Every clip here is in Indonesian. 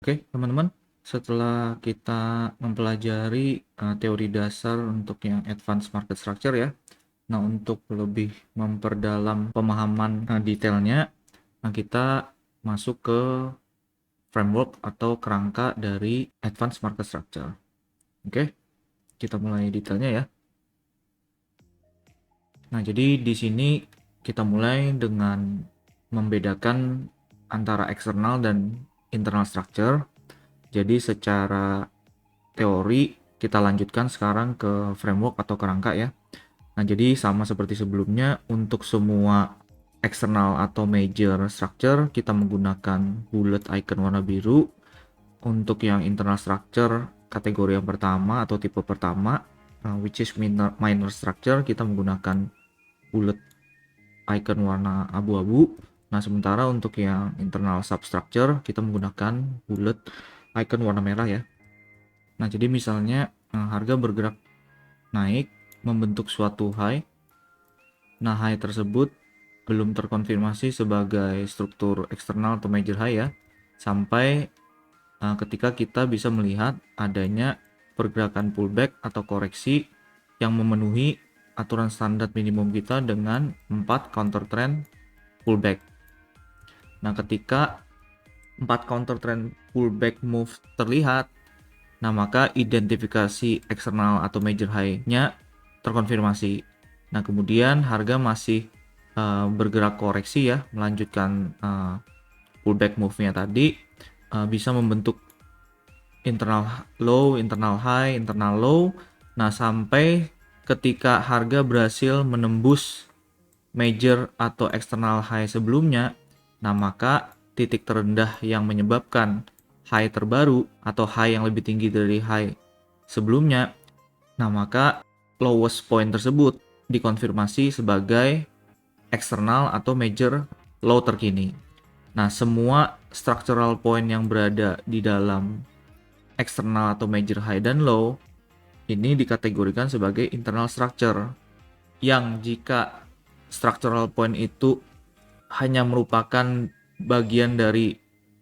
Oke, teman-teman, setelah kita mempelajari teori dasar untuk yang advanced market structure ya. Nah, untuk lebih memperdalam pemahaman detailnya, kita masuk ke framework atau kerangka dari advanced market structure. Oke, kita mulai detailnya ya. Nah, jadi di sini kita mulai dengan membedakan antara eksternal dan internal structure. Jadi secara teori kita lanjutkan sekarang ke framework atau kerangka ya. Nah, jadi sama seperti sebelumnya, untuk semua eksternal atau major structure kita menggunakan bullet icon warna biru. Untuk yang internal structure kategori yang pertama atau tipe pertama, which is minor structure, kita menggunakan bullet icon warna abu-abu. Nah, sementara untuk yang internal substructure kita menggunakan bullet icon warna merah ya. Nah, jadi misalnya harga bergerak naik membentuk suatu high. Nah, high tersebut belum terkonfirmasi sebagai struktur eksternal atau major high ya, sampai ketika kita bisa melihat adanya pergerakan pullback atau koreksi yang memenuhi aturan standar minimum kita dengan 4 counter trend pullback. Nah, ketika 4 counter trend pullback move terlihat, nah maka identifikasi eksternal atau major high-nya terkonfirmasi. Nah, kemudian harga masih bergerak koreksi ya, melanjutkan pullback move-nya tadi, bisa membentuk internal low, internal high, internal low. Nah, sampai ketika harga berhasil menembus major atau external high sebelumnya, nah maka titik terendah yang menyebabkan high terbaru atau high yang lebih tinggi dari high sebelumnya, nah maka lowest point tersebut dikonfirmasi sebagai eksternal atau major low terkini. Nah, semua structural point yang berada di dalam eksternal atau major high dan low ini dikategorikan sebagai internal structure, yang jika structural point itu hanya merupakan bagian dari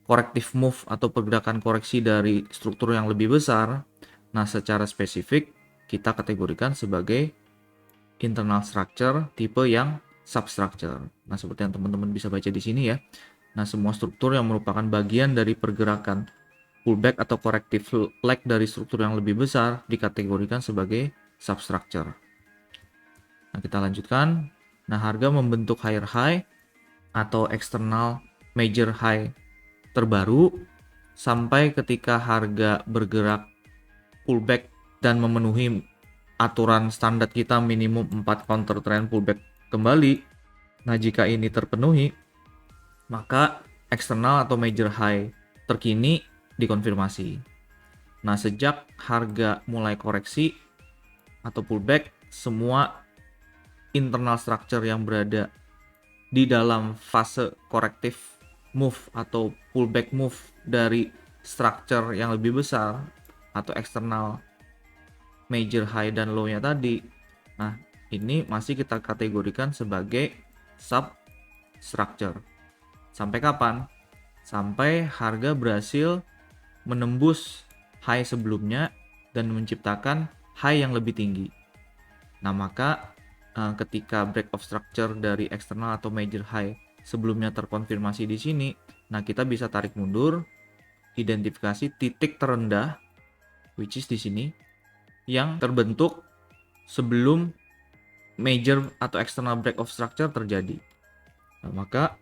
corrective move atau pergerakan koreksi dari struktur yang lebih besar, nah secara spesifik kita kategorikan sebagai internal structure tipe yang substructure. Nah, seperti yang teman-teman bisa baca di sini ya. Nah, semua struktur yang merupakan bagian dari pergerakan pullback atau corrective leg dari struktur yang lebih besar dikategorikan sebagai substructure. Nah, kita lanjutkan. Nah, harga membentuk higher high atau external major high terbaru sampai ketika harga bergerak pullback dan memenuhi aturan standar kita minimum 4 counter trend pullback kembali. Nah, jika ini terpenuhi, maka eksternal atau major high terkini dikonfirmasi. Nah, sejak harga mulai koreksi atau pullback, semua internal structure yang berada di dalam fase corrective move atau pullback move dari structure yang lebih besar atau eksternal major high dan low-nya tadi, nah ini masih kita kategorikan sebagai substructure. Sampai kapan? Sampai harga berhasil menembus high sebelumnya dan menciptakan high yang lebih tinggi. Nah, maka ketika break of structure dari eksternal atau major high sebelumnya terkonfirmasi di sini, nah kita bisa tarik mundur, identifikasi titik terendah, which is di sini, yang terbentuk sebelum major atau external break of structure terjadi. Nah, maka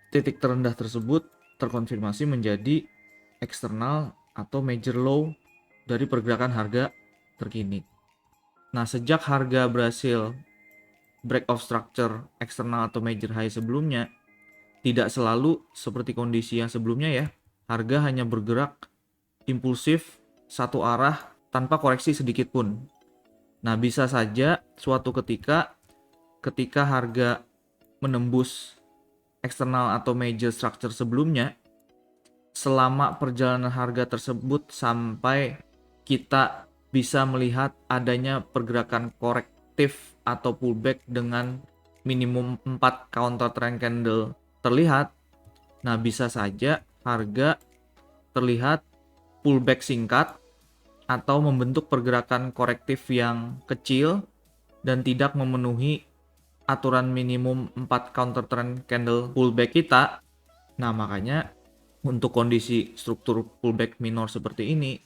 titik terendah tersebut terkonfirmasi menjadi eksternal atau major low dari pergerakan harga terkini. Nah, sejak harga berhasil break of structure eksternal atau major high sebelumnya, tidak selalu seperti kondisi yang sebelumnya ya. Harga hanya bergerak impulsif satu arah tanpa koreksi sedikit pun. Nah, bisa saja suatu ketika harga menembus eksternal atau major structure sebelumnya, selama perjalanan harga tersebut sampai kita bisa melihat adanya pergerakan korektif atau pullback dengan minimum 4 counter trend candle terlihat, nah bisa saja harga terlihat pullback singkat atau membentuk pergerakan korektif yang kecil dan tidak memenuhi aturan minimum 4 counter trend candle pullback kita. Nah, makanya untuk kondisi struktur pullback minor seperti ini,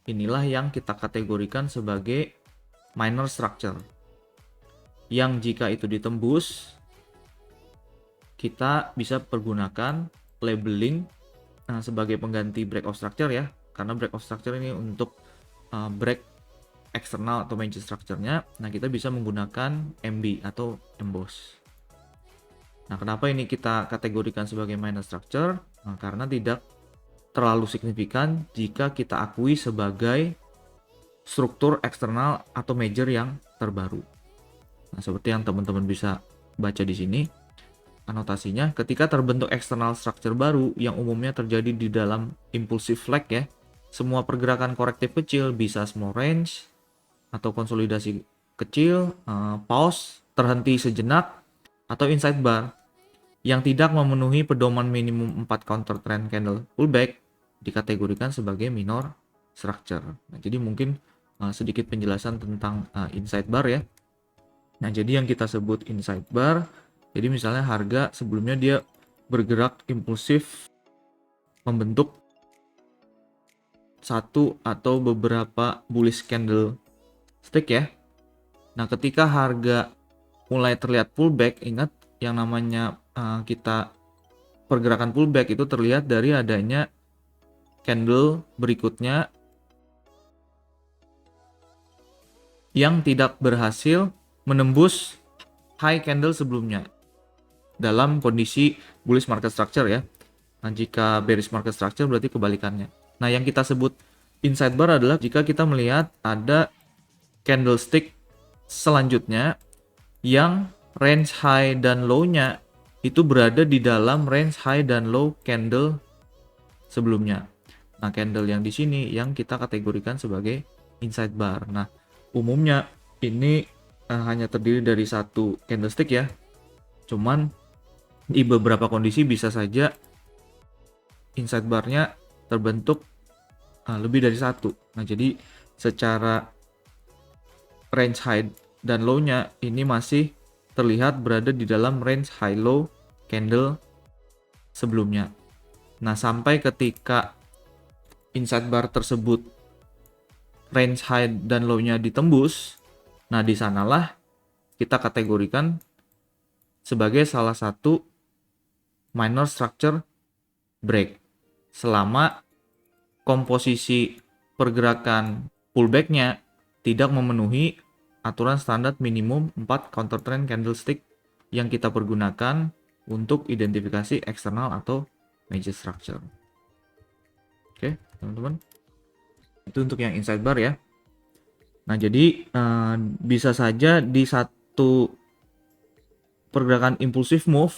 inilah yang kita kategorikan sebagai minor structure. Yang jika itu ditembus, kita bisa pergunakan labeling sebagai pengganti break of structure ya, karena break of structure ini untuk break eksternal atau major structure-nya. Nah, kita bisa menggunakan MB atau emboss. Nah, kenapa ini kita kategorikan sebagai minor structure? Nah, karena tidak terlalu signifikan jika kita akui sebagai struktur eksternal atau major yang terbaru. Nah, seperti yang teman-teman bisa baca di sini, anotasinya, ketika terbentuk external structure baru yang umumnya terjadi di dalam impulsive flag ya, semua pergerakan korektif kecil bisa small range atau konsolidasi kecil, pause, terhenti sejenak, atau inside bar yang tidak memenuhi pedoman minimum 4 counter trend candle pullback dikategorikan sebagai minor structure. Nah, jadi mungkin sedikit penjelasan tentang inside bar ya. Nah, jadi yang kita sebut inside bar, jadi misalnya harga sebelumnya dia bergerak impulsif membentuk satu atau beberapa bullish candle stick ya. Nah, ketika harga mulai terlihat pullback, ingat yang namanya kita pergerakan pullback itu terlihat dari adanya candle berikutnya yang tidak berhasil menembus high candle sebelumnya dalam kondisi bullish market structure ya. Nah, jika bearish market structure berarti kebalikannya. Nah, yang kita sebut inside bar adalah jika kita melihat ada candlestick selanjutnya yang range high dan low-nya itu berada di dalam range high dan low candle sebelumnya. Nah, candle yang di sini yang kita kategorikan sebagai inside bar. Nah, umumnya ini hanya terdiri dari satu candlestick ya. Cuman di beberapa kondisi bisa saja inside bar-nya terbentuk lebih dari satu. Nah, jadi secara range high dan low-nya ini masih terlihat berada di dalam range high low candle sebelumnya. Nah, sampai ketika inside bar tersebut range high dan low-nya ditembus, nah di sanalah kita kategorikan sebagai salah satu minor structure break. Selama komposisi pergerakan pullback-nya tidak memenuhi aturan standar minimum 4 counter trend candlestick yang kita pergunakan untuk identifikasi eksternal atau major structure. Oke, teman-teman. Itu untuk yang inside bar ya. Nah, jadi bisa saja di satu pergerakan impulsive move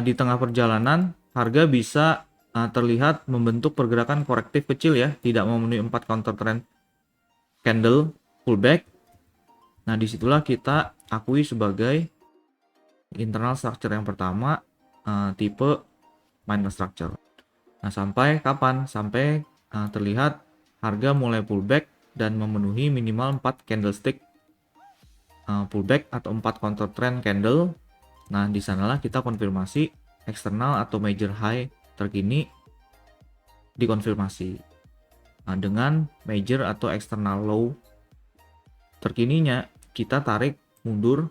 di tengah perjalanan harga bisa terlihat membentuk pergerakan korektif kecil ya, tidak memenuhi 4 counter trend candle pullback. Nah, disitulah kita akui sebagai internal structure yang pertama, tipe minor structure. Nah, sampai kapan? Sampai terlihat harga mulai pullback dan memenuhi minimal 4 candlestick pullback atau 4 counter trend candle. Nah, di sanalah kita konfirmasi eksternal atau major high terkini dikonfirmasi. Nah, dengan major atau external low terkininya kita tarik mundur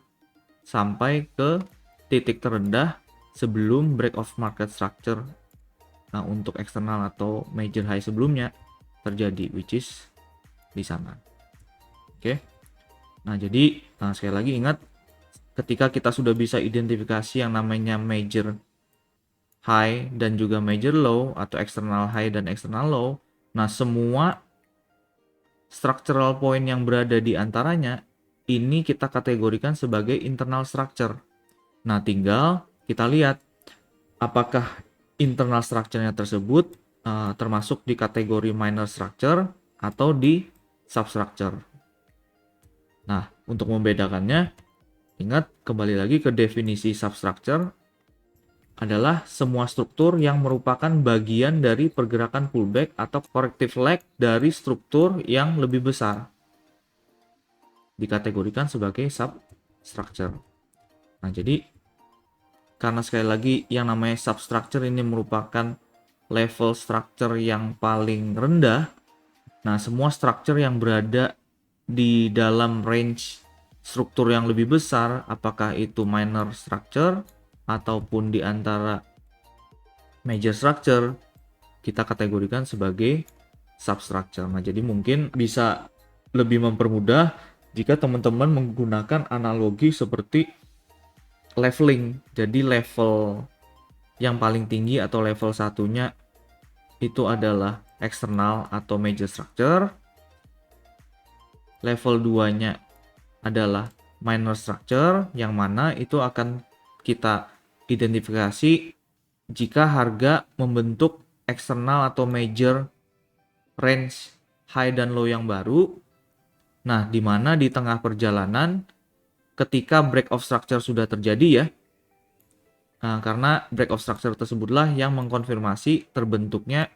sampai ke titik terendah sebelum break of market structure. Nah, untuk eksternal atau major high sebelumnya terjadi, which is di sana. Oke. Nah, jadi sekali lagi ingat, ketika kita sudah bisa identifikasi yang namanya major high dan juga major low atau external high dan external low, nah semua structural point yang berada di antaranya ini kita kategorikan sebagai internal structure. Nah, tinggal kita lihat apakah internal structure-nya tersebut termasuk di kategori minor structure atau di substructure. Nah, untuk membedakannya, ingat kembali lagi ke definisi substructure. adalah semua struktur yang merupakan bagian dari pergerakan pullback atau corrective leg dari struktur yang lebih besar. Dikategorikan sebagai substructure. Nah, jadi karena sekali lagi yang namanya substructure ini merupakan level structure yang paling rendah. Nah, semua structure yang berada di dalam range struktur yang lebih besar, apakah itu minor structure ataupun di antara major structure, kita kategorikan sebagai substructure. Nah, jadi mungkin bisa lebih mempermudah jika teman-teman menggunakan analogi seperti leveling. Jadi level yang paling tinggi atau level satunya itu adalah external atau major structure. Level 2-nya adalah minor structure, yang mana itu akan kita identifikasi jika harga membentuk eksternal atau major range high dan low yang baru. Nah, di mana di tengah perjalanan ketika break of structure sudah terjadi ya. Nah, karena break of structure tersebutlah yang mengkonfirmasi terbentuknya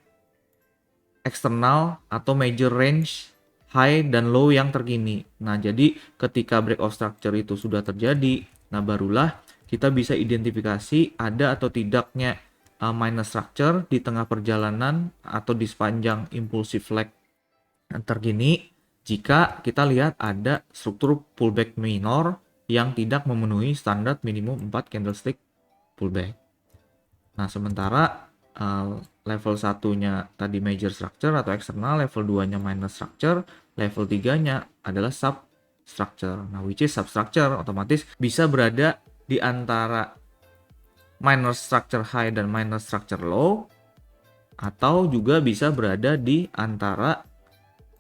eksternal atau major range high dan low yang terkini. Nah, jadi ketika break of structure itu sudah terjadi, nah barulah kita bisa identifikasi ada atau tidaknya minor structure di tengah perjalanan atau di sepanjang impulsive leg terkini jika kita lihat ada struktur pullback minor yang tidak memenuhi standar minimum 4 candlestick pullback. Nah, sementara level satunya tadi major structure atau eksternal, level 2-nya minor structure, level 3-nya adalah substructure. Nah, which is substructure otomatis bisa berada di antara minor structure high dan minor structure low, atau juga bisa berada di antara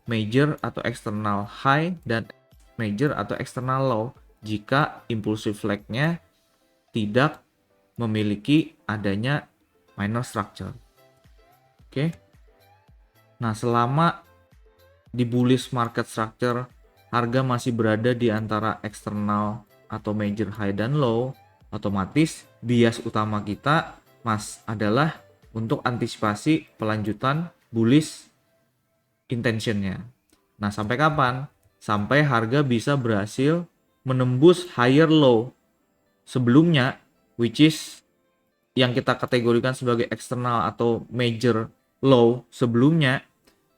major atau external high dan major atau external low jika impulsive leg-nya tidak memiliki adanya minor structure. Oke. Nah, selama di bullish market structure harga masih berada di antara eksternal atau major high dan low, otomatis bias utama kita adalah untuk antisipasi pelanjutan bullish intentionnya. Nah, sampai kapan? Sampai harga bisa berhasil menembus higher low sebelumnya, which is yang kita kategorikan sebagai eksternal atau major low sebelumnya.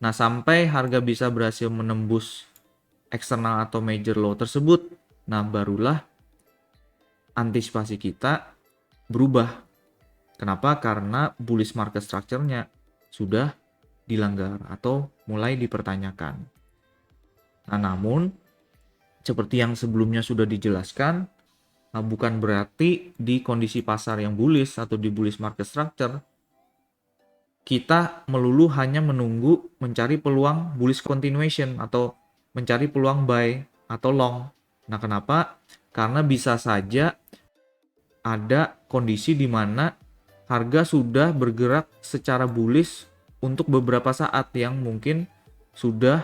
Nah, sampai harga bisa berhasil menembus eksternal atau major low tersebut, nah barulah antisipasi kita berubah. Kenapa? Karena bullish market structure-nya sudah dilanggar atau mulai dipertanyakan. Nah, namun seperti yang sebelumnya sudah dijelaskan, nah bukan berarti di kondisi pasar yang bullish atau di bullish market structure kita melulu hanya menunggu mencari peluang bullish continuation atau mencari peluang buy atau long. Nah, kenapa? Karena bisa saja ada kondisi di mana harga sudah bergerak secara bullish untuk beberapa saat yang mungkin sudah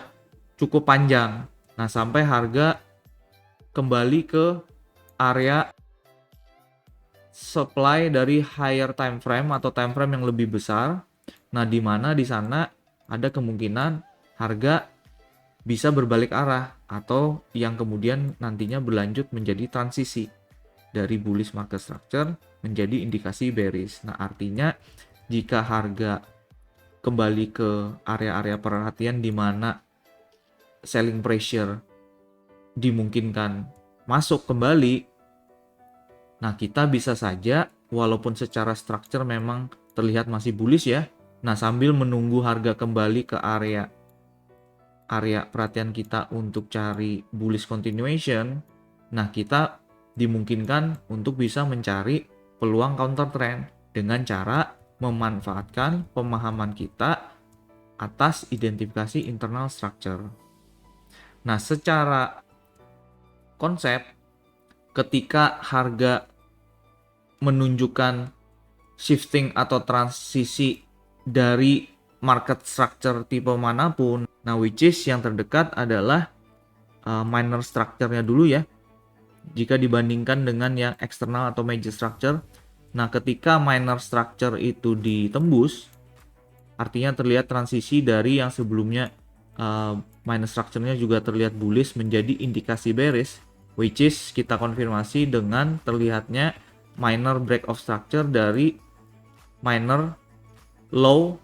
cukup panjang. Nah, sampai harga kembali ke area supply dari higher time frame atau time frame yang lebih besar. Nah, di mana di sana ada kemungkinan harga bisa berbalik arah atau yang kemudian nantinya berlanjut menjadi transisi dari bullish market structure menjadi indikasi bearish. Nah, artinya jika harga kembali ke area-area perhatian di mana selling pressure dimungkinkan masuk kembali, nah kita bisa saja walaupun secara structure memang terlihat masih bullish ya, nah sambil menunggu harga kembali ke area perhatian kita untuk cari bullish continuation, nah kita dimungkinkan untuk bisa mencari peluang counter trend dengan cara memanfaatkan pemahaman kita atas identifikasi internal structure. Nah, secara konsep ketika harga menunjukkan shifting atau transisi dari market structure tipe manapun, nah which is yang terdekat adalah minor structure-nya dulu ya. Jika dibandingkan dengan yang eksternal atau major structure, Nah, ketika minor structure itu ditembus, artinya terlihat transisi dari yang sebelumnya minor structure-nya juga terlihat bullish menjadi indikasi bearish, which is kita konfirmasi dengan terlihatnya minor break of structure dari minor low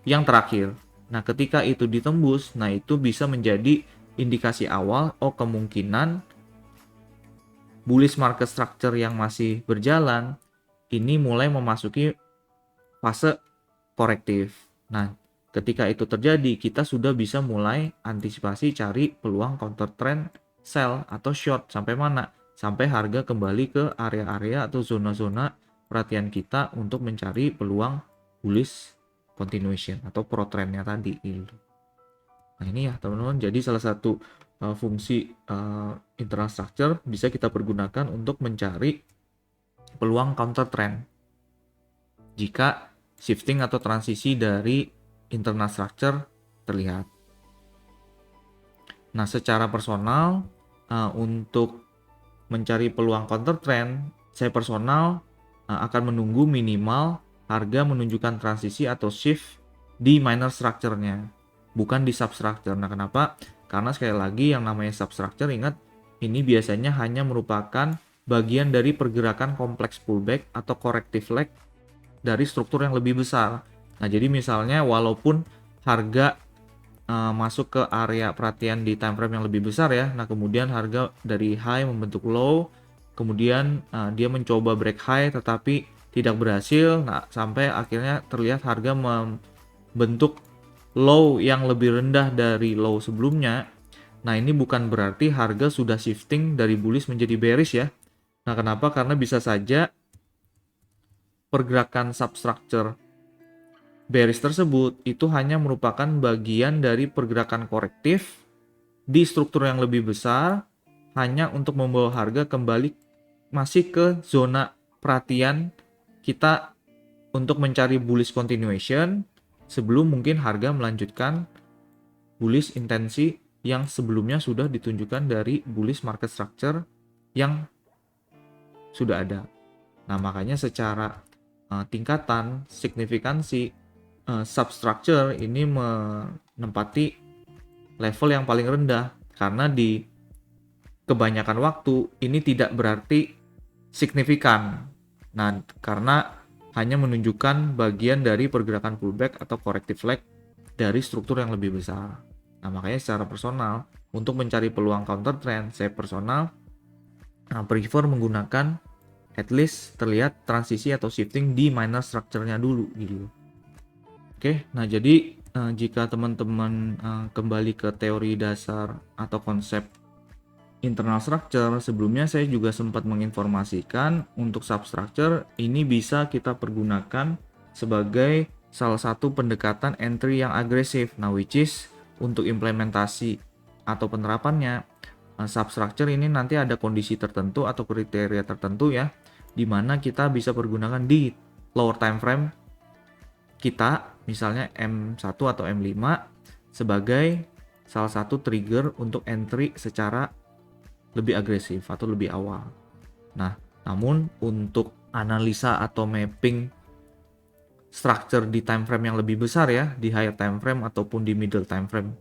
yang terakhir. Nah, ketika itu ditembus, nah itu bisa menjadi indikasi awal, kemungkinan bullish market structure yang masih berjalan ini mulai memasuki fase korektif. Nah, ketika itu terjadi, kita sudah bisa mulai antisipasi cari peluang counter trend sell atau short sampai mana? Sampai harga kembali ke area-area atau zona-zona perhatian kita untuk mencari peluang bullish continuation atau pro trendnya tadi gitu. Nah, ini ya teman-teman, jadi salah satu fungsi internal structure bisa kita pergunakan untuk mencari peluang counter trend jika shifting atau transisi dari internal structure terlihat. Nah, secara personal untuk mencari peluang counter trend, saya personal akan menunggu minimal harga menunjukkan transisi atau shift di minor structure-nya, bukan di substructure. Nah, kenapa? Karena sekali lagi yang namanya substructure, ingat, ini biasanya hanya merupakan bagian dari pergerakan kompleks pullback atau corrective leg dari struktur yang lebih besar. Nah, jadi misalnya walaupun harga masuk ke area perhatian di time frame yang lebih besar ya, nah kemudian harga dari high membentuk low, kemudian dia mencoba break high tetapi tidak berhasil, nah sampai akhirnya terlihat harga membentuk low yang lebih rendah dari low sebelumnya. Nah, ini bukan berarti harga sudah shifting dari bullish menjadi bearish ya. Nah, kenapa? Karena bisa saja pergerakan substructure bearish tersebut itu hanya merupakan bagian dari pergerakan korektif di struktur yang lebih besar, hanya untuk membawa harga kembali masih ke zona perhatian kita untuk mencari bullish continuation sebelum mungkin harga melanjutkan bullish intensi yang sebelumnya sudah ditunjukkan dari bullish market structure yang sudah ada. Nah, makanya secara tingkatan signifikansi substructure ini menempati level yang paling rendah, karena di kebanyakan waktu ini tidak berarti signifikan. Nah, karena hanya menunjukkan bagian dari pergerakan pullback atau corrective leg dari struktur yang lebih besar. Nah, makanya secara personal untuk mencari peluang counter trend, saya personal prefer menggunakan at least terlihat transisi atau shifting di minor structure-nya dulu gitu. Oke, nah jadi jika teman-teman kembali ke teori dasar atau konsep internal structure, sebelumnya saya juga sempat menginformasikan untuk substructure ini bisa kita pergunakan sebagai salah satu pendekatan entry yang agresif. Nah, which is untuk implementasi atau penerapannya substructure ini nanti ada kondisi tertentu atau kriteria tertentu ya, di mana kita bisa pergunakan di lower time frame kita, misalnya M1 atau M5 sebagai salah satu trigger untuk entry secara lebih agresif atau lebih awal. Nah, namun untuk analisa atau mapping structure di time frame yang lebih besar ya, di higher time frame ataupun di middle time frame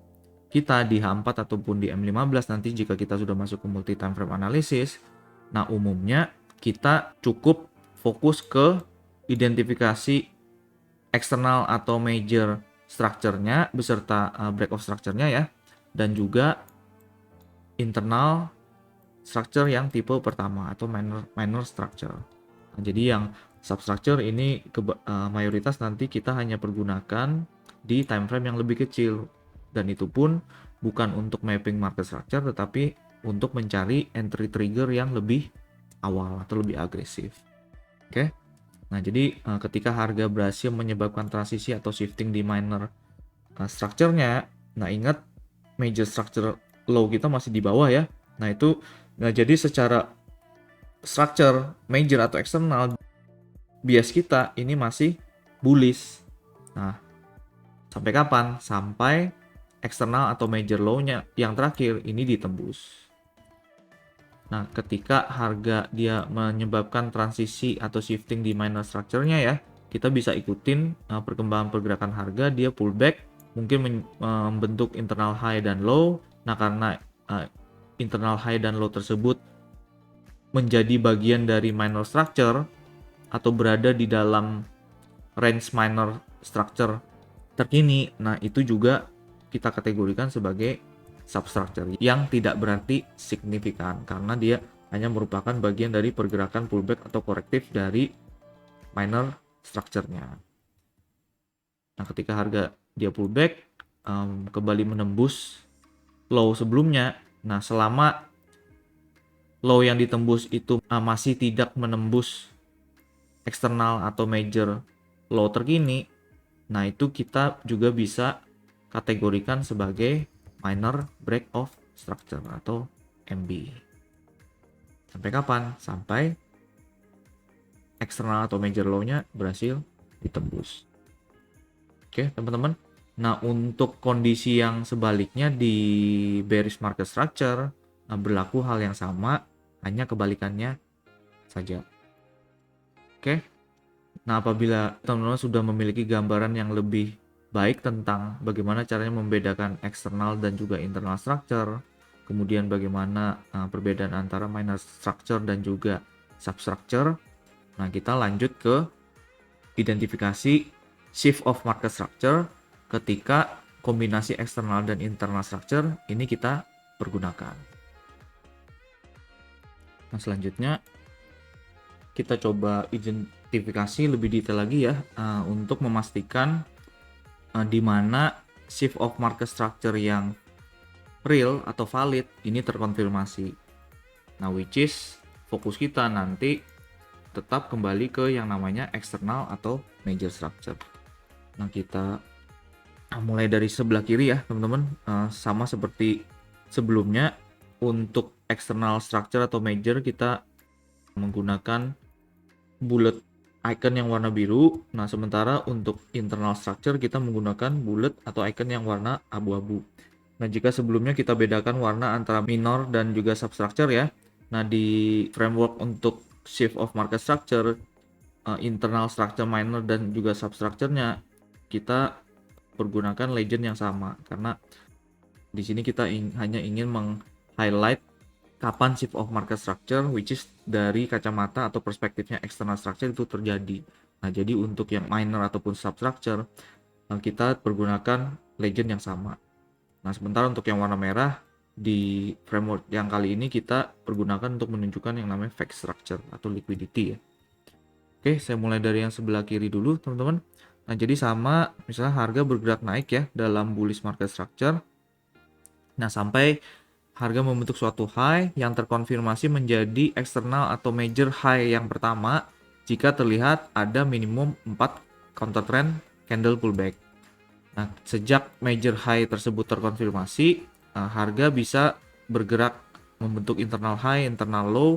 kita di H4 ataupun di M15 nanti jika kita sudah masuk ke multi time frame analysis, nah umumnya kita cukup fokus ke identifikasi eksternal atau major structure-nya beserta break of structure-nya ya, dan juga internal structure yang tipe pertama atau minor structure. Nah, jadi yang substructure ini mayoritas nanti kita hanya pergunakan di time frame yang lebih kecil, dan itu pun bukan untuk mapping market structure tetapi untuk mencari entry trigger yang lebih awal atau lebih agresif. Oke. Nah, jadi ketika harga berhasil menyebabkan transisi atau shifting di minor structure-nya, nah ingat major structure low kita masih di bawah ya. Nah, jadi secara structure major atau eksternal bias kita ini masih bullish. Nah, sampai kapan? Sampai eksternal atau major low-nya yang terakhir ini ditembus. Nah, ketika harga dia menyebabkan transisi atau shifting di minor structure-nya ya, kita bisa ikutin perkembangan pergerakan harga, dia pullback, mungkin membentuk internal high dan low. Nah, karena internal high dan low tersebut menjadi bagian dari minor structure atau berada di dalam range minor structure terkini, nah itu juga kita kategorikan sebagai substructure yang tidak berarti signifikan karena dia hanya merupakan bagian dari pergerakan pullback atau korektif dari minor structure-nya. Nah, ketika harga dia pullback kembali menembus low sebelumnya, nah selama low yang ditembus itu masih tidak menembus eksternal atau major low terkini, nah itu kita juga bisa kategorikan sebagai minor break of structure atau MB. Sampai kapan? Sampai eksternal atau major low-nya berhasil ditembus. Oke, teman-teman. Nah, untuk kondisi yang sebaliknya di bearish market structure berlaku hal yang sama, hanya kebalikannya saja. Oke. Nah, apabila teman-teman sudah memiliki gambaran yang lebih baik tentang bagaimana caranya membedakan eksternal dan juga internal structure, kemudian bagaimana perbedaan antara minor structure dan juga substructure, nah kita lanjut ke identifikasi shift of market structure ketika kombinasi eksternal dan internal structure ini kita pergunakan. Nah, selanjutnya kita coba identifikasi lebih detail lagi ya untuk memastikan di mana shift of market structure yang real atau valid ini terkonfirmasi. Nah, which is fokus kita nanti tetap kembali ke yang namanya eksternal atau major structure. Nah, kita mulai dari sebelah kiri ya teman-teman, sama seperti sebelumnya. Untuk external structure atau major kita menggunakan bullet icon yang warna biru. Nah, sementara untuk internal structure kita menggunakan bullet atau icon yang warna abu-abu. Nah, jika sebelumnya kita bedakan warna antara minor dan juga substructure ya. Nah, di framework untuk shift of market structure, internal structure, minor dan juga substructure-nya kita pergunakan legend yang sama karena di sini kita hanya ingin meng-highlight kapan shift of market structure which is dari kacamata atau perspektifnya external structure itu terjadi. Nah, jadi untuk yang minor ataupun substructure kita pergunakan legend yang sama. Nah, sementara untuk yang warna merah di framework yang kali ini kita pergunakan untuk menunjukkan yang namanya fake structure atau liquidity ya. Oke, saya mulai dari yang sebelah kiri dulu teman-teman. Nah, jadi sama misalnya harga bergerak naik ya dalam bullish market structure. Nah, sampai harga membentuk suatu high yang terkonfirmasi menjadi eksternal atau major high yang pertama jika terlihat ada minimum 4 counter trend candle pullback. Nah, sejak major high tersebut terkonfirmasi, harga bisa bergerak membentuk internal high, internal low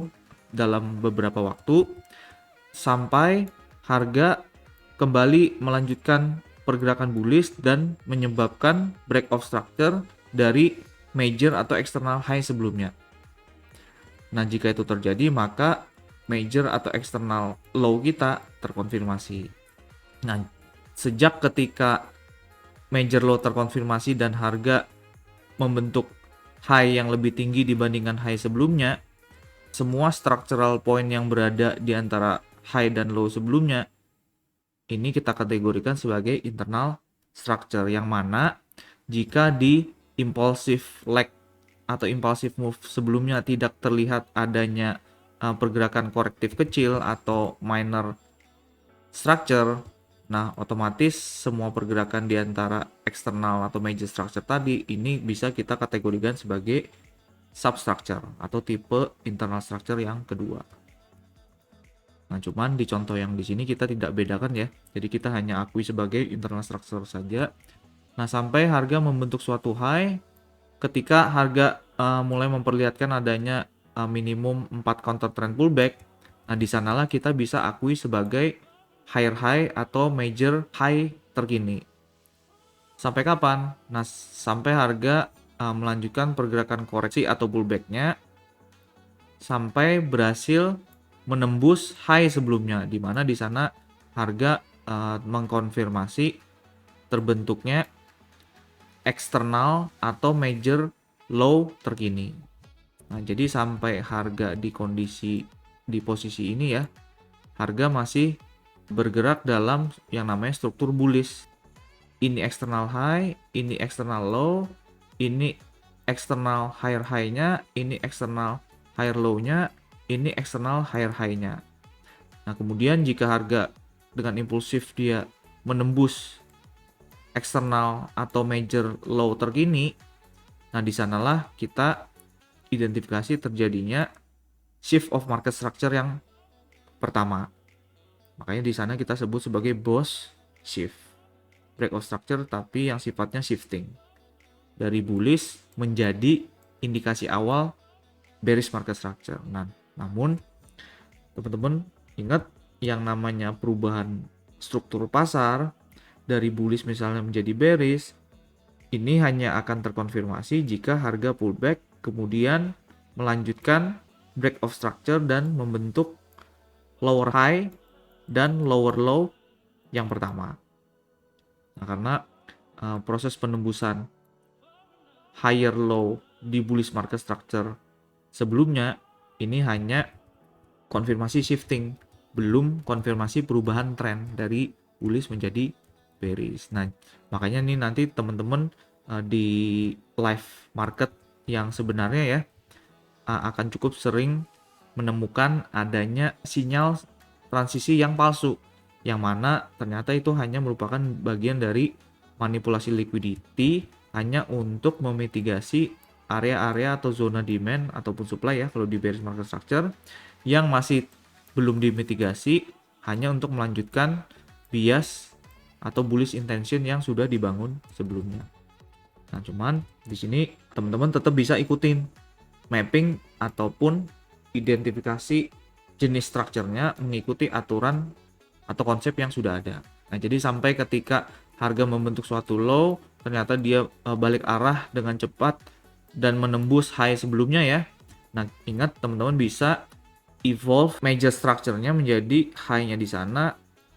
dalam beberapa waktu sampai harga kembali melanjutkan pergerakan bullish dan menyebabkan break of structure dari major atau external high sebelumnya. Nah, jika itu terjadi maka major atau external low kita terkonfirmasi. Nah, sejak ketika major low terkonfirmasi dan harga membentuk high yang lebih tinggi dibandingkan high sebelumnya, semua structural point yang berada di antara high dan low sebelumnya ini kita kategorikan sebagai internal structure, yang mana jika di impulsive leg atau impulsive move sebelumnya tidak terlihat adanya pergerakan korektif kecil atau minor structure, nah otomatis semua pergerakan di antara eksternal atau major structure tadi ini bisa kita kategorikan sebagai substructure atau tipe internal structure yang kedua. Nah, cuman di contoh yang di sini kita tidak bedakan ya. Jadi kita hanya akui sebagai internal structure saja. Nah, sampai harga membentuk suatu high, ketika harga mulai memperlihatkan adanya minimum 4 counter trend pullback, nah di sanalah kita bisa akui sebagai higher high atau major high terkini. Sampai kapan? Nah, sampai harga melanjutkan pergerakan koreksi atau pullbacknya sampai berhasil menembus high sebelumnya, di mana di sana harga mengkonfirmasi terbentuknya eksternal atau major low terkini. Nah, jadi sampai harga di posisi ini ya, harga masih bergerak dalam yang namanya struktur bullish. Ini external high, ini external low, ini external higher high-nya, ini external higher low-nya, ini external higher high-nya. Nah, kemudian jika harga dengan impulsif dia menembus eksternal atau major low terkini, nah di sanalah kita identifikasi terjadinya shift of market structure yang pertama. Makanya di sana kita sebut sebagai Bose shift. Break of structure tapi yang sifatnya shifting. Dari bullish menjadi indikasi awal bearish market structure. Nah, namun teman-teman ingat yang namanya perubahan struktur pasar dari bullish misalnya menjadi bearish, ini hanya akan terkonfirmasi jika harga pullback kemudian melanjutkan break of structure dan membentuk lower high dan lower low yang pertama. Nah, karena proses penembusan higher low di bullish market structure sebelumnya ini hanya konfirmasi shifting, belum konfirmasi perubahan tren dari bullish menjadi bearish. Nah, makanya nih nanti teman-teman di live market yang sebenarnya ya akan cukup sering menemukan adanya sinyal transisi yang palsu, yang mana ternyata itu hanya merupakan bagian dari manipulasi liquidity hanya untuk memitigasi area-area atau zona demand ataupun supply ya kalau di bearish market structure yang masih belum dimitigasi hanya untuk melanjutkan bias atau bullish intention yang sudah dibangun sebelumnya. Nah, cuman di sini teman-teman tetap bisa ikutin mapping ataupun identifikasi jenis strukturnya mengikuti aturan atau konsep yang sudah ada. Nah, jadi sampai ketika harga membentuk suatu low, ternyata dia balik arah dengan cepat dan menembus high sebelumnya ya. Nah, ingat teman-teman bisa evolve major structure-nya menjadi high-nya di sana,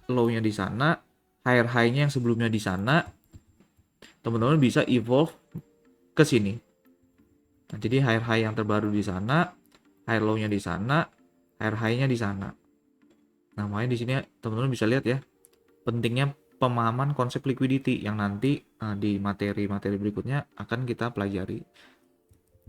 low-nya di sana, higher high-nya yang sebelumnya di sana. Teman-teman bisa evolve ke sini. Nah, jadi higher high yang terbaru di sana, higher low-nya di sana, higher high-nya di sana. Nah, makanya di sini teman-teman bisa lihat ya, pentingnya pemahaman konsep liquidity yang nanti di materi-materi berikutnya akan kita pelajari.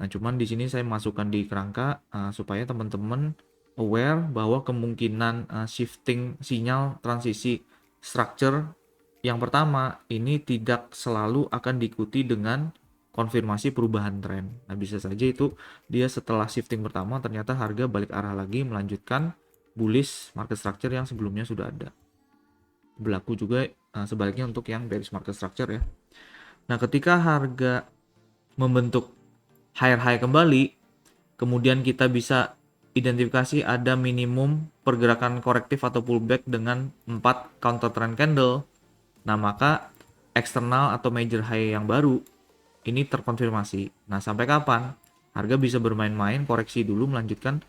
Nah, cuman di sini saya masukkan di kerangka supaya teman-teman aware bahwa kemungkinan shifting sinyal transisi structure yang pertama ini tidak selalu akan diikuti dengan konfirmasi perubahan tren. Nah, bisa saja itu dia setelah shifting pertama ternyata harga balik arah lagi melanjutkan bullish market structure yang sebelumnya sudah ada. Berlaku juga sebaliknya untuk yang bearish market structure ya. Nah, ketika harga membentuk higher high kembali, kemudian kita bisa identifikasi ada minimum pergerakan korektif atau pullback dengan 4 counter trend candle. Nah, maka eksternal atau major high yang baru ini terkonfirmasi. Nah, sampai kapan? Harga bisa bermain-main, koreksi dulu, melanjutkan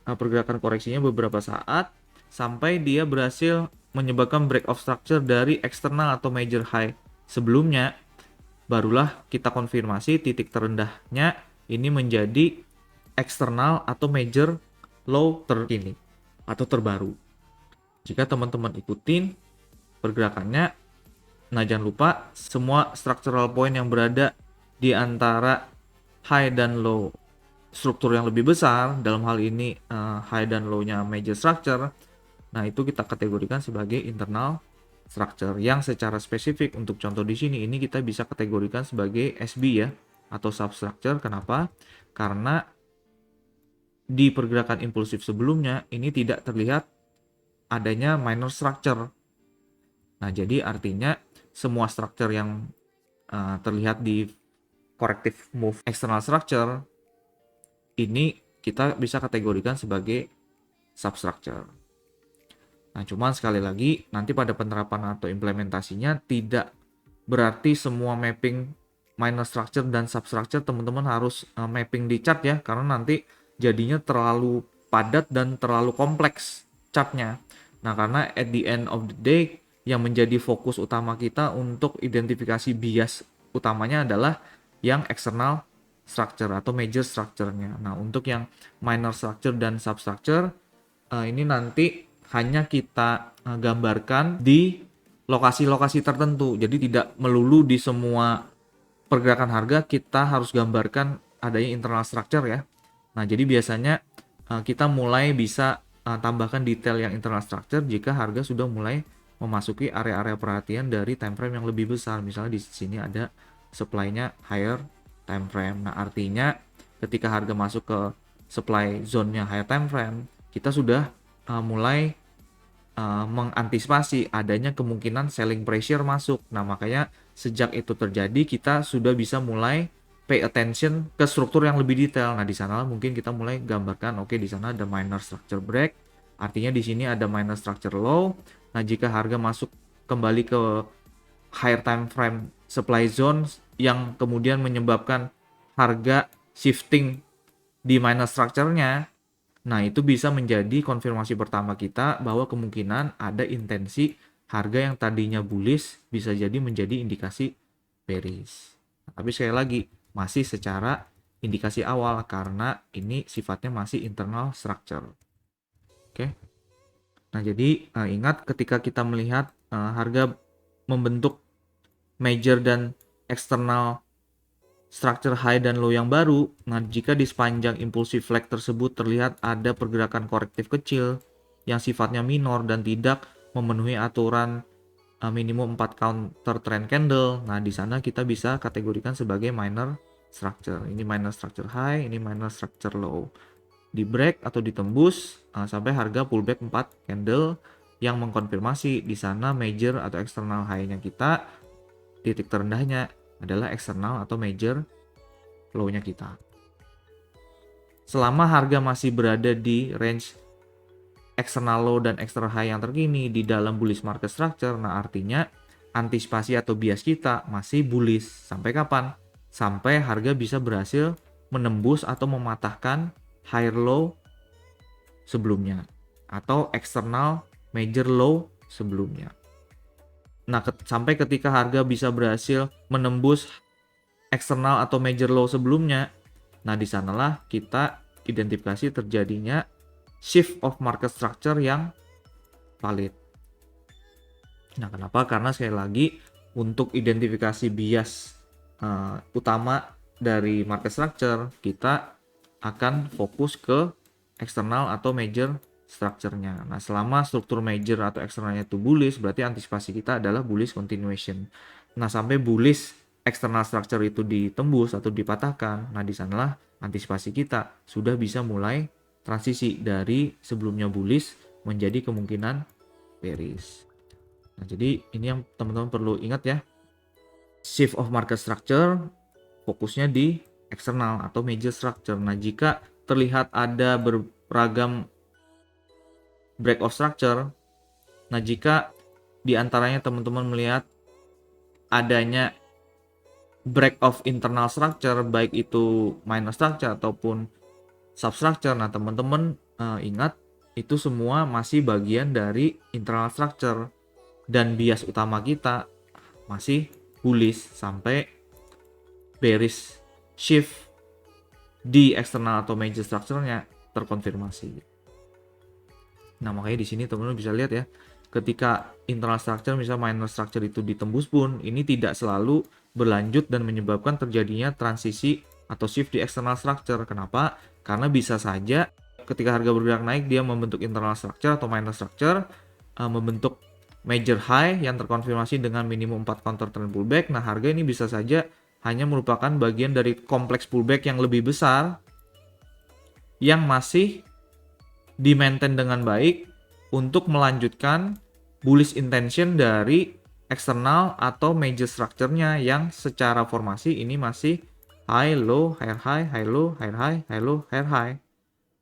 pergerakan koreksinya beberapa saat sampai dia berhasil menyebabkan break of structure dari eksternal atau major high sebelumnya, barulah kita konfirmasi titik terendahnya ini menjadi eksternal atau major low terkini atau terbaru. Jika teman-teman ikutin pergerakannya, nah jangan lupa semua structural point yang berada di antara high dan low struktur yang lebih besar, dalam hal ini high dan low-nya major structure, nah itu kita kategorikan sebagai internal structure yang secara spesifik untuk contoh di sini ini kita bisa kategorikan sebagai SB ya atau substructure. Kenapa? Karena di pergerakan impulsif sebelumnya ini tidak terlihat adanya minor structure. Nah, jadi artinya semua structure yang terlihat di corrective move external structure ini kita bisa kategorikan sebagai substructure. Nah, cuman sekali lagi nanti pada penerapan atau implementasinya tidak berarti semua mapping minor structure dan substructure teman-teman harus mapping di chart ya, karena nanti jadinya terlalu padat dan terlalu kompleks chartnya. Nah, karena at the end of the day yang menjadi fokus utama kita untuk identifikasi bias utamanya adalah yang external structure atau major structure-nya. Nah, untuk yang minor structure dan substructure ini nanti hanya kita gambarkan di lokasi-lokasi tertentu. Jadi tidak melulu di semua pergerakan harga kita harus gambarkan adanya internal structure ya. Nah, jadi biasanya kita mulai bisa tambahkan detail yang internal structure jika harga sudah mulai memasuki area-area perhatian dari time frame yang lebih besar. Misalnya di sini ada supply-nya higher time frame. Nah, artinya ketika harga masuk ke supply zone-nya higher time frame, kita sudah mulai mengantisipasi adanya kemungkinan selling pressure masuk. Nah, makanya sejak itu terjadi kita sudah bisa mulai pay attention ke struktur yang lebih detail. Nah, di sana mungkin kita mulai gambarkan, oke, di sana ada minor structure break, artinya di sini ada minor structure low. Nah, jika harga masuk kembali ke higher time frame supply zone yang kemudian menyebabkan harga shifting di minor structure-nya, nah itu bisa menjadi konfirmasi pertama kita bahwa kemungkinan ada intensi harga yang tadinya bullish bisa jadi menjadi indikasi bearish. Tapi sekali lagi masih secara indikasi awal karena ini sifatnya masih internal structure. Oke. Nah, jadi ingat ketika kita melihat harga membentuk major dan external structure high dan low yang baru, nah jika di sepanjang impulsive flag tersebut terlihat ada pergerakan korektif kecil yang sifatnya minor dan tidak memenuhi aturan minimum 4 counter trend candle, nah di sana kita bisa kategorikan sebagai minor structure. Ini minor structure high, ini minor structure low. Di break atau ditembus sampai harga pullback 4 candle yang mengkonfirmasi di sana major atau external high-nya kita, titik terendahnya adalah eksternal atau major low-nya kita. Selama harga masih berada di range external low dan external high yang terkini di dalam bullish market structure, nah artinya antisipasi atau bias kita masih bullish. Sampai kapan? Sampai harga bisa berhasil menembus atau mematahkan higher low sebelumnya atau external major low sebelumnya. Nah, sampai ketika harga bisa berhasil menembus eksternal atau major low sebelumnya, nah di sanalah kita identifikasi terjadinya shift of market structure yang valid. Nah, kenapa? Karena sekali lagi untuk identifikasi bias utama dari market structure, kita akan fokus ke eksternal atau major structure-nya. Nah, selama struktur major atau eksternalnya itu bullish, berarti antisipasi kita adalah bullish continuation. Nah, sampai bullish external structure itu ditembus atau dipatahkan, nah di sanalah antisipasi kita sudah bisa mulai transisi dari sebelumnya bullish menjadi kemungkinan bearish. Nah, jadi ini yang teman-teman perlu ingat ya. Shift of market structure fokusnya di eksternal atau major structure. Nah, jika terlihat ada beragam break of structure, nah jika diantaranya teman-teman melihat adanya break of internal structure, baik itu minor structure ataupun substructure, nah teman-teman ingat itu semua masih bagian dari internal structure dan bias utama kita masih bullish sampai bearish shift di eksternal atau major structure-nya terkonfirmasi. Nah, makanya di sini teman-teman bisa lihat ya, ketika internal structure misalnya minor structure itu ditembus pun ini tidak selalu berlanjut dan menyebabkan terjadinya transisi atau shift di external structure. Kenapa? Karena bisa saja ketika harga bergerak naik dia membentuk internal structure atau minor structure, membentuk major high yang terkonfirmasi dengan minimum 4 counter trend pullback. Nah, harga ini bisa saja hanya merupakan bagian dari kompleks pullback yang lebih besar yang masih di-maintain dengan baik untuk melanjutkan bullish intention dari eksternal atau major structure-nya yang secara formasi ini masih high, low, higher high, high low, higher high, high low, higher high.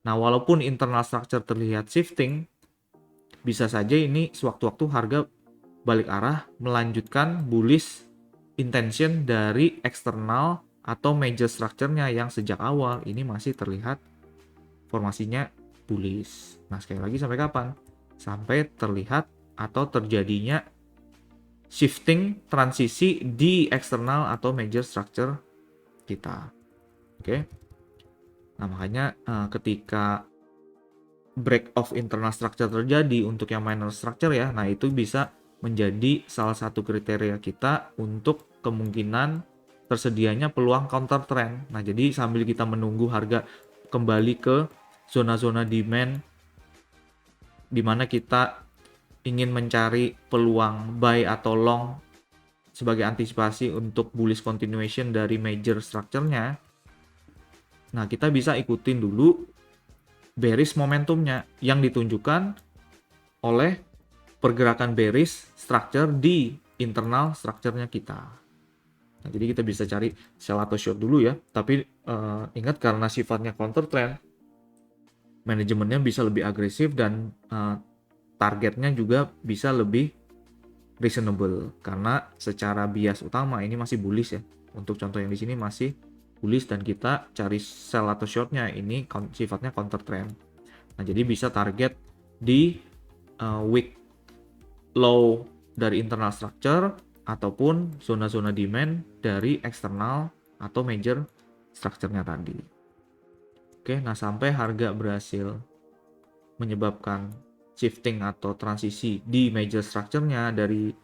Nah, walaupun internal structure terlihat shifting, bisa saja ini sewaktu-waktu harga balik arah melanjutkan bullish intention dari eksternal atau major structure-nya yang sejak awal ini masih terlihat formasinya bullish. Nah, sekali lagi sampai kapan? Sampai terlihat atau terjadinya shifting transisi di eksternal atau major structure kita. Oke. Nah, makanya ketika break of internal structure terjadi untuk yang minor structure ya, nah itu bisa menjadi salah satu kriteria kita untuk kemungkinan tersedianya peluang counter trend. Nah, jadi sambil kita menunggu harga kembali ke zona-zona demand di mana kita ingin mencari peluang buy atau long sebagai antisipasi untuk bullish continuation dari major structure-nya. Nah, kita bisa ikutin dulu bearish momentumnya yang ditunjukkan oleh pergerakan bearish structure di internal structure-nya kita. Nah, jadi kita bisa cari sell atau short dulu ya. Tapi ingat karena sifatnya counter trend, manajemennya bisa lebih agresif dan targetnya juga bisa lebih reasonable karena secara bias utama ini masih bullish ya. Untuk contoh yang di sini masih bullish dan kita cari sell atau shortnya ini sifatnya counter trend. Nah, jadi bisa target di week low dari internal structure ataupun zona-zona demand dari eksternal atau major structure-nya tadi. Oke, nah sampai harga berhasil menyebabkan shifting atau transisi di major structure-nya dari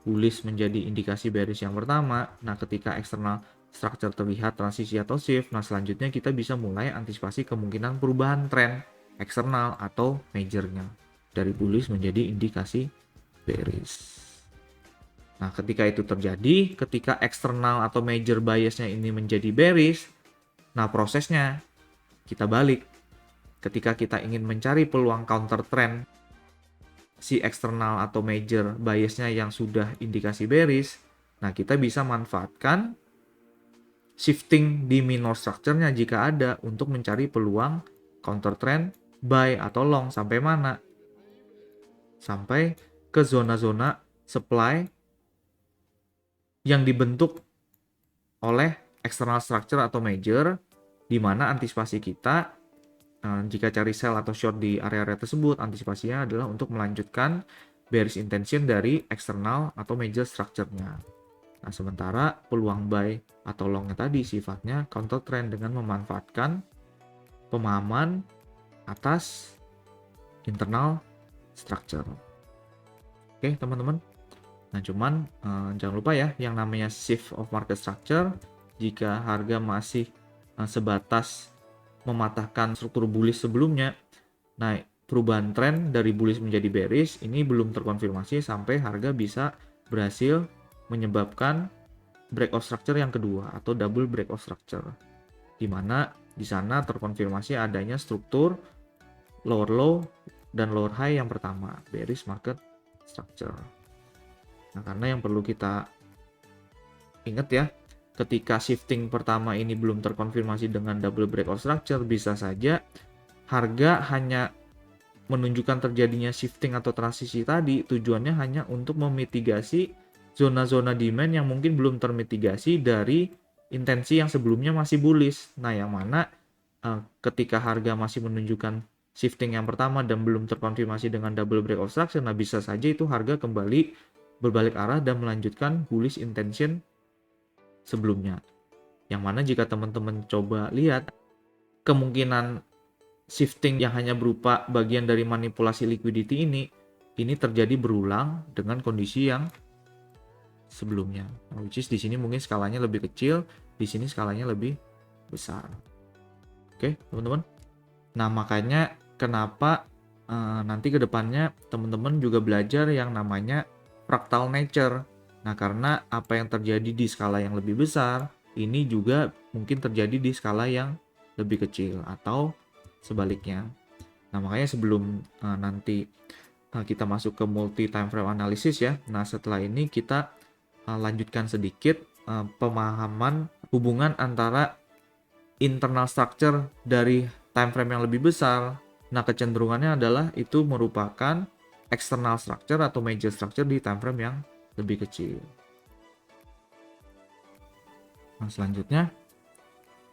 bullish menjadi indikasi bearish yang pertama. Nah, ketika eksternal structure terlihat transisi atau shift, nah selanjutnya kita bisa mulai antisipasi kemungkinan perubahan tren eksternal atau majornya dari bullish menjadi indikasi bearish. Nah, ketika itu terjadi, ketika eksternal atau major biasnya ini menjadi bearish, nah prosesnya kita balik. Ketika kita ingin mencari peluang counter trend si eksternal atau major biasnya yang sudah indikasi bearish, nah kita bisa manfaatkan shifting di minor structure-nya jika ada untuk mencari peluang counter trend buy atau long sampai mana? Sampai ke zona-zona supply yang dibentuk oleh external structure atau major, di mana antisipasi kita jika cari sell atau short di area-area tersebut, antisipasinya adalah untuk melanjutkan bearish intention dari eksternal atau major structure-nya. Nah, sementara peluang buy atau long-nya tadi sifatnya counter trend dengan memanfaatkan pemahaman atas internal structure. Oke, teman-teman. Nah, cuman jangan lupa ya, yang namanya shift of market structure, jika harga masih sebatas mematahkan struktur bullish sebelumnya, nah perubahan tren dari bullish menjadi bearish ini belum terkonfirmasi sampai harga bisa berhasil menyebabkan breakout structure yang kedua atau double breakout structure, di mana di sana terkonfirmasi adanya struktur lower low dan lower high yang pertama, bearish market structure. Nah, karena yang perlu kita ingat ya, ketika shifting pertama ini belum terkonfirmasi dengan double breakout structure, bisa saja harga hanya menunjukkan terjadinya shifting atau transisi tadi tujuannya hanya untuk memitigasi zona-zona demand yang mungkin belum termitigasi dari intensi yang sebelumnya masih bullish. Nah, yang mana ketika harga masih menunjukkan shifting yang pertama dan belum terkonfirmasi dengan double breakout structure, nah bisa saja itu harga kembali berbalik arah dan melanjutkan bullish intention sebelumnya. Yang mana jika teman-teman coba lihat, kemungkinan shifting yang hanya berupa bagian dari manipulasi liquidity ini terjadi berulang dengan kondisi yang sebelumnya. Which is di sini mungkin skalanya lebih kecil, di sini skalanya lebih besar. Oke, teman-teman. Nah, makanya kenapa nanti ke depannya teman-teman juga belajar yang namanya fractal nature. Nah, karena apa yang terjadi di skala yang lebih besar, ini juga mungkin terjadi di skala yang lebih kecil atau sebaliknya. Nah, makanya sebelum nanti kita masuk ke multi time frame analysis ya. Nah, setelah ini kita lanjutkan sedikit pemahaman hubungan antara internal structure dari time frame yang lebih besar. Nah, kecenderungannya adalah itu merupakan external structure atau major structure di time frame yang lebih kecil. Nah, selanjutnya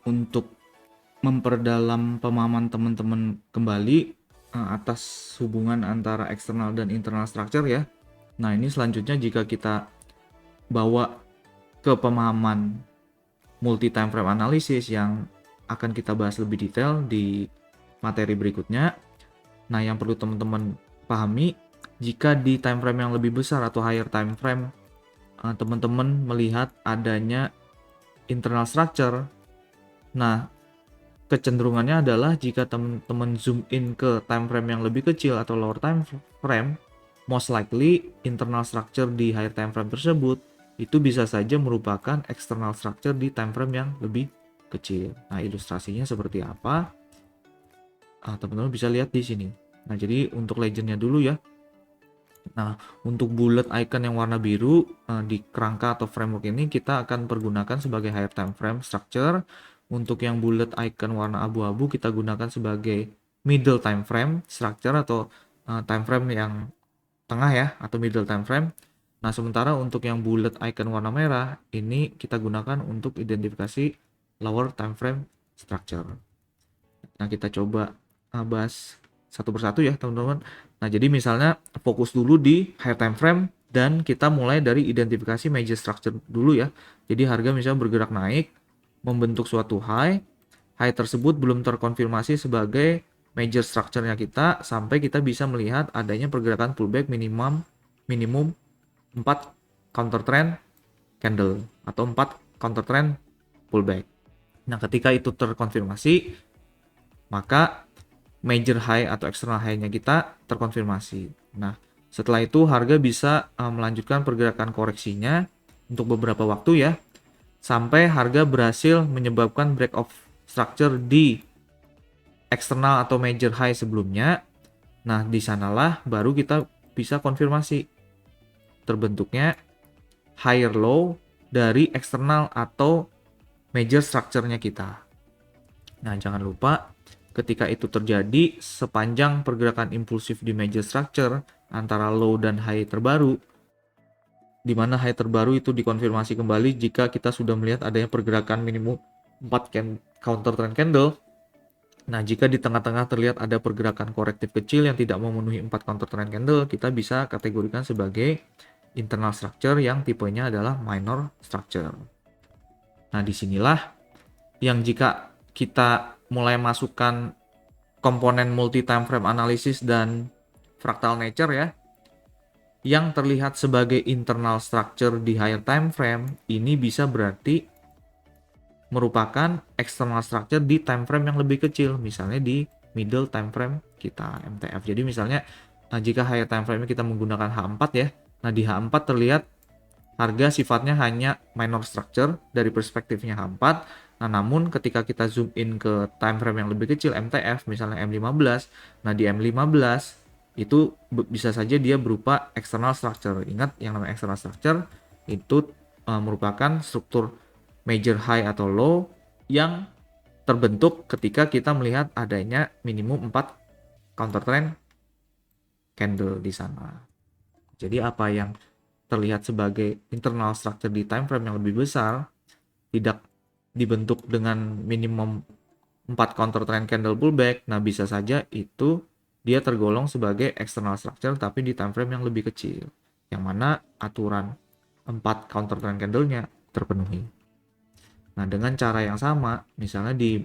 untuk memperdalam pemahaman teman-teman kembali atas hubungan antara eksternal dan internal structure ya. Nah, ini selanjutnya jika kita bawa ke pemahaman multi time frame analysis yang akan kita bahas lebih detail di materi berikutnya. Nah, yang perlu teman-teman pahami, jika di time frame yang lebih besar atau higher time frame teman-teman melihat adanya internal structure, nah kecenderungannya adalah jika teman-teman zoom in ke time frame yang lebih kecil atau lower time frame, most likely internal structure di higher time frame tersebut itu bisa saja merupakan external structure di time frame yang lebih kecil. Nah, ilustrasinya seperti apa? Teman-teman bisa lihat di sini. Nah, jadi untuk legendnya dulu ya. Nah, untuk bullet icon yang warna biru di kerangka atau framework ini kita akan pergunakan sebagai higher time frame structure. Untuk yang bullet icon warna abu-abu kita gunakan sebagai middle time frame structure atau time frame yang tengah ya, atau middle time frame. Nah, sementara untuk yang bullet icon warna merah ini kita gunakan untuk identifikasi lower time frame structure. Nah, kita coba bahas satu persatu ya teman-teman. Nah, jadi misalnya fokus dulu di higher time frame dan kita mulai dari identifikasi major structure dulu ya. Jadi harga misalnya bergerak naik, membentuk suatu high. High tersebut belum terkonfirmasi sebagai major structure-nya kita sampai kita bisa melihat adanya pergerakan pullback minimum 4 counter trend candle atau 4 counter trend pullback. Nah, ketika itu terkonfirmasi, maka major high atau external high-nya kita terkonfirmasi. Nah, setelah itu harga bisa melanjutkan pergerakan koreksinya untuk beberapa waktu ya, sampai harga berhasil menyebabkan break of structure di eksternal atau major high sebelumnya. Nah, di sanalah baru kita bisa konfirmasi terbentuknya higher low dari eksternal atau major structure-nya kita. Nah, jangan lupa ketika itu terjadi sepanjang pergerakan impulsif di major structure antara low dan high terbaru, di mana high terbaru itu dikonfirmasi kembali jika kita sudah melihat adanya pergerakan minimum 4 counter trend candle. Nah, jika di tengah-tengah terlihat ada pergerakan korektif kecil yang tidak memenuhi 4 counter trend candle, kita bisa kategorikan sebagai internal structure yang tipenya adalah minor structure. Nah, disinilah yang jika kita mulai masukkan komponen multi time frame analysis dan fractal nature ya, yang terlihat sebagai internal structure di higher time frame ini bisa berarti merupakan external structure di time frame yang lebih kecil, misalnya di middle time frame kita MTF. Jadi misalnya jika higher time frame kita menggunakan H4 ya, nah di H4 terlihat harga sifatnya hanya minor structure dari perspektifnya H4. Nah, namun ketika kita zoom in ke time frame yang lebih kecil MTF, misalnya M15, nah di M15 itu bisa saja dia berupa external structure. Ingat, yang namanya external structure itu merupakan struktur major high atau low yang terbentuk ketika kita melihat adanya minimum 4 counter trend candle di sana. Jadi apa yang terlihat sebagai internal structure di time frame yang lebih besar tidak dibentuk dengan minimum 4 counter trend candle pullback, nah bisa saja itu dia tergolong sebagai external structure tapi di time frame yang lebih kecil, yang mana aturan 4 counter trend candle-nya terpenuhi. Nah, dengan cara yang sama, misalnya di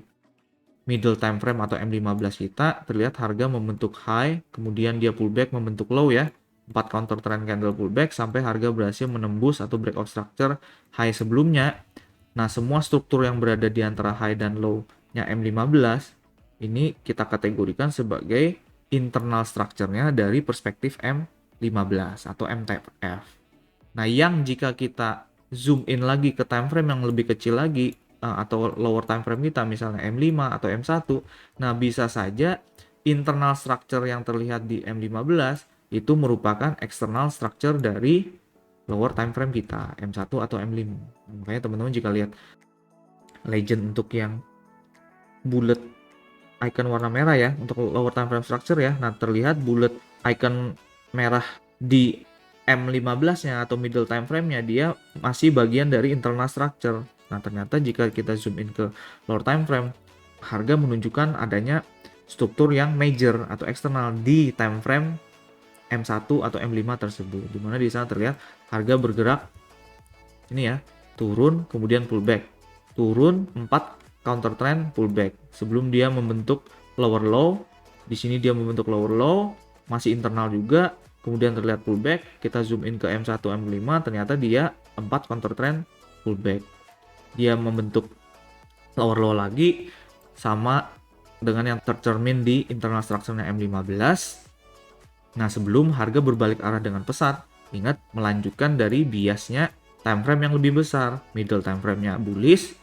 middle time frame atau M15 kita terlihat harga membentuk high, kemudian dia pullback membentuk low ya. 4 counter trend candle pullback sampai harga berhasil menembus atau breakout structure high sebelumnya. Nah, semua struktur yang berada di antara high dan low-nya M15 ini kita kategorikan sebagai internal structure-nya dari perspektif M15 atau MTF. Nah, yang jika kita zoom in lagi ke time frame yang lebih kecil lagi atau lower time frame kita misalnya M5 atau M1, nah bisa saja internal structure yang terlihat di M15 itu merupakan external structure dari lower time frame kita M1 atau M5. Makanya teman-teman jika lihat legend untuk yang bullet icon warna merah ya untuk lower time frame structure ya, nah terlihat bullet icon merah di M15-nya atau middle time frame-nya dia masih bagian dari internal structure. Nah, ternyata jika kita zoom in ke lower time frame, harga menunjukkan adanya struktur yang major atau eksternal di time frame M1 atau M5 tersebut, di mana di sana terlihat harga bergerak ini ya, turun kemudian pullback, turun 4 counter trend pullback sebelum dia membentuk lower low. Di sini dia membentuk lower low, masih internal juga, kemudian terlihat pullback. Kita zoom in ke M1 M5, ternyata dia 4 counter trend pullback. Dia membentuk lower low lagi sama dengan yang tercermin di internal structure-nya M15. Nah, sebelum harga berbalik arah dengan pesat, ingat melanjutkan dari biasnya time frame yang lebih besar. Middle time frame-nya bullish,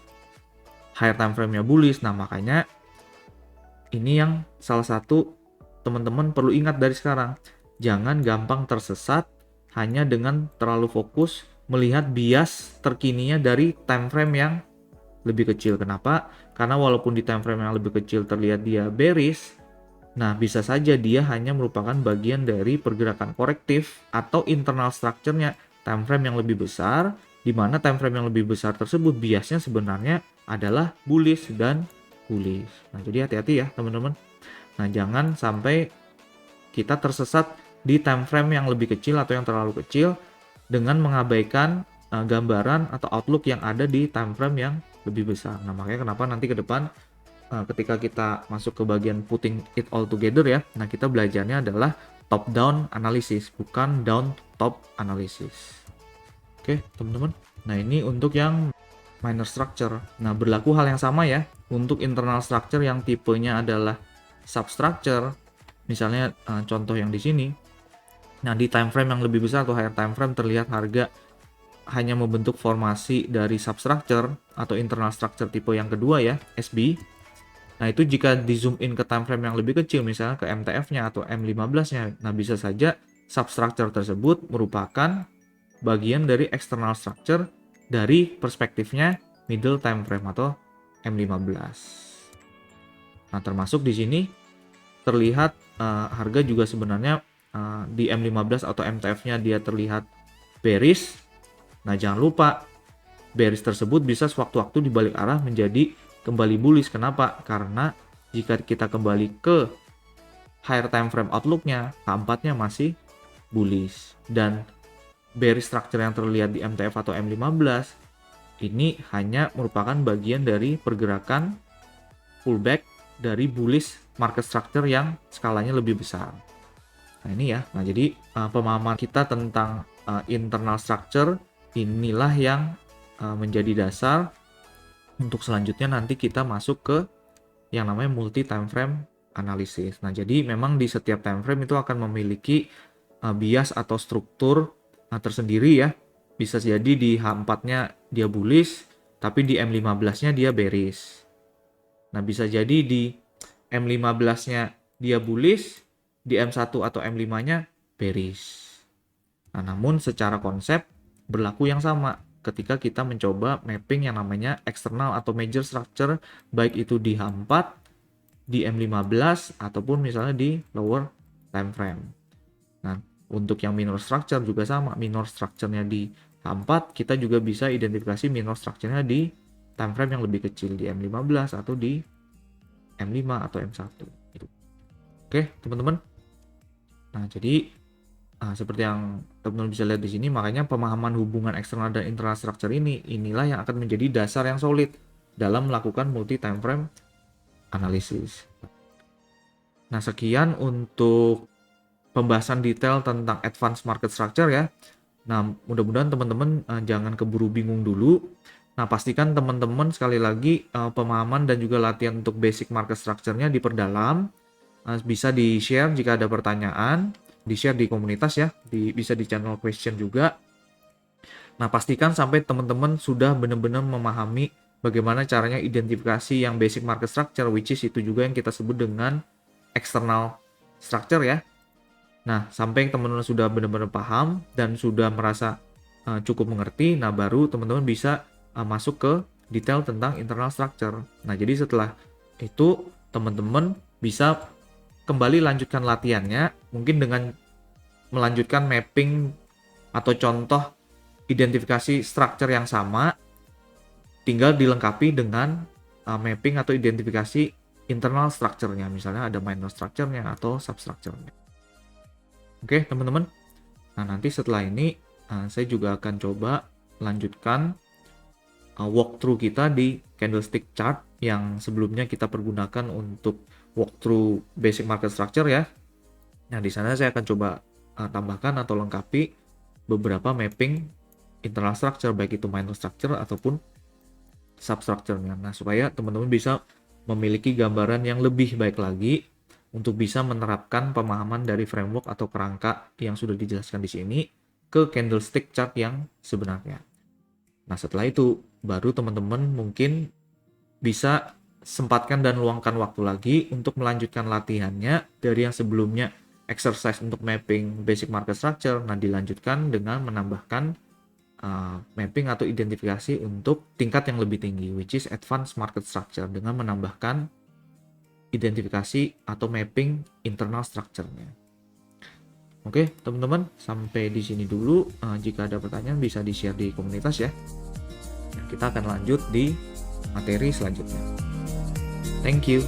higher time frame-nya bullish. Nah, makanya ini yang salah satu teman-teman perlu ingat dari sekarang. Jangan gampang tersesat hanya dengan terlalu fokus melihat bias terkininya dari time frame yang lebih kecil. Kenapa? Karena walaupun di time frame yang lebih kecil terlihat dia bearish, nah bisa saja dia hanya merupakan bagian dari pergerakan korektif atau internal structure-nya time frame yang lebih besar, di mana time frame yang lebih besar tersebut biasnya sebenarnya adalah bullish dan bullish. Nah, jadi hati-hati ya teman-teman. Nah, jangan sampai kita tersesat di time frame yang lebih kecil atau yang terlalu kecil dengan mengabaikan gambaran atau outlook yang ada di time frame yang lebih besar. Nah, makanya kenapa nanti ke depan ketika kita masuk ke bagian putting it all together ya, nah kita belajarnya adalah top down analysis, bukan down to top analysis. Oke, teman-teman. Nah, ini untuk yang minor structure. Nah, berlaku hal yang sama ya untuk internal structure yang tipenya adalah substructure. Misalnya contoh yang di sini. Nah, di time frame yang lebih besar atau higher time frame terlihat harga hanya membentuk formasi dari substructure atau internal structure tipe yang kedua ya, SB. Nah, itu jika di zoom in ke time frame yang lebih kecil, misalnya ke MTF-nya atau M15-nya, nah bisa saja substructure tersebut merupakan bagian dari external structure dari perspektifnya middle time frame atau M15. Nah, termasuk di sini terlihat harga juga sebenarnya di M15 atau MTF-nya dia terlihat bearish. Nah, jangan lupa bearish tersebut bisa sewaktu-waktu dibalik arah menjadi kembali bullish. Kenapa? Karena jika kita kembali ke higher time frame outlook-nya, K4-nya masih bullish. Dan bearish structure yang terlihat di MTF atau M15 ini hanya merupakan bagian dari pergerakan pullback dari bullish market structure yang skalanya lebih besar. Nah, ini ya. Nah, jadi pemahaman kita tentang internal structure inilah yang menjadi dasar untuk selanjutnya nanti kita masuk ke yang namanya multi time frame analysis. Nah, jadi memang di setiap time frame itu akan memiliki bias atau struktur tersendiri ya. Bisa jadi di H4-nya dia bullish, tapi di M15-nya dia bearish. Nah, bisa jadi di M15-nya dia bullish, di M1 atau M5-nya bearish. Nah, namun secara konsep berlaku yang sama ketika kita mencoba mapping yang namanya external atau major structure, baik itu di H4, di M15, ataupun misalnya di lower time frame. Nah, untuk yang minor structure juga sama, minor structure-nya di H4, kita juga bisa identifikasi minor structure-nya di time frame yang lebih kecil, di M15 atau di M5 atau M1. Oke, teman-teman. Nah, jadi seperti yang teman-teman bisa lihat di sini, makanya pemahaman hubungan eksternal dan internal structure inilah yang akan menjadi dasar yang solid dalam melakukan multi time frame analysis. Nah, sekian untuk pembahasan detail tentang advanced market structure ya. Nah, mudah-mudahan teman-teman jangan keburu bingung dulu. Nah, pastikan teman-teman sekali lagi pemahaman dan juga latihan untuk basic market structure-nya diperdalam. Bisa di-share jika ada pertanyaan, di-share di komunitas ya, bisa di channel question juga. Nah, pastikan sampai teman-teman sudah benar-benar memahami bagaimana caranya identifikasi yang basic market structure, which is itu juga yang kita sebut dengan external structure ya. Nah, sampai teman-teman sudah benar-benar paham dan sudah merasa cukup mengerti, nah baru teman-teman bisa masuk ke detail tentang internal structure. Nah, jadi setelah itu teman-teman bisa kembali lanjutkan latihannya, mungkin dengan melanjutkan mapping atau contoh identifikasi structure yang sama, tinggal dilengkapi dengan mapping atau identifikasi internal structure-nya, misalnya ada minor structure-nya atau substructure-nya. Oke, teman-teman. Nah, nanti setelah ini saya juga akan coba lanjutkan walkthrough kita di candlestick chart yang sebelumnya kita pergunakan untuk walkthrough basic market structure ya. Nah, di sana saya akan coba tambahkan atau lengkapi beberapa mapping internal structure, baik itu minor structure ataupun substructure-nya. Nah, supaya teman-teman bisa memiliki gambaran yang lebih baik lagi untuk bisa menerapkan pemahaman dari framework atau kerangka yang sudah dijelaskan di sini ke candlestick chart yang sebenarnya. Nah, setelah itu baru teman-teman mungkin bisa sempatkan dan luangkan waktu lagi untuk melanjutkan latihannya dari yang sebelumnya exercise untuk mapping basic market structure. Nah, dilanjutkan dengan menambahkan mapping atau identifikasi untuk tingkat yang lebih tinggi, which is advanced market structure, dengan menambahkan identifikasi atau mapping internal structure-nya. Oke, teman-teman, sampai di sini dulu. Jika ada pertanyaan bisa di-share di komunitas ya. Nah, kita akan lanjut di materi selanjutnya. Thank you.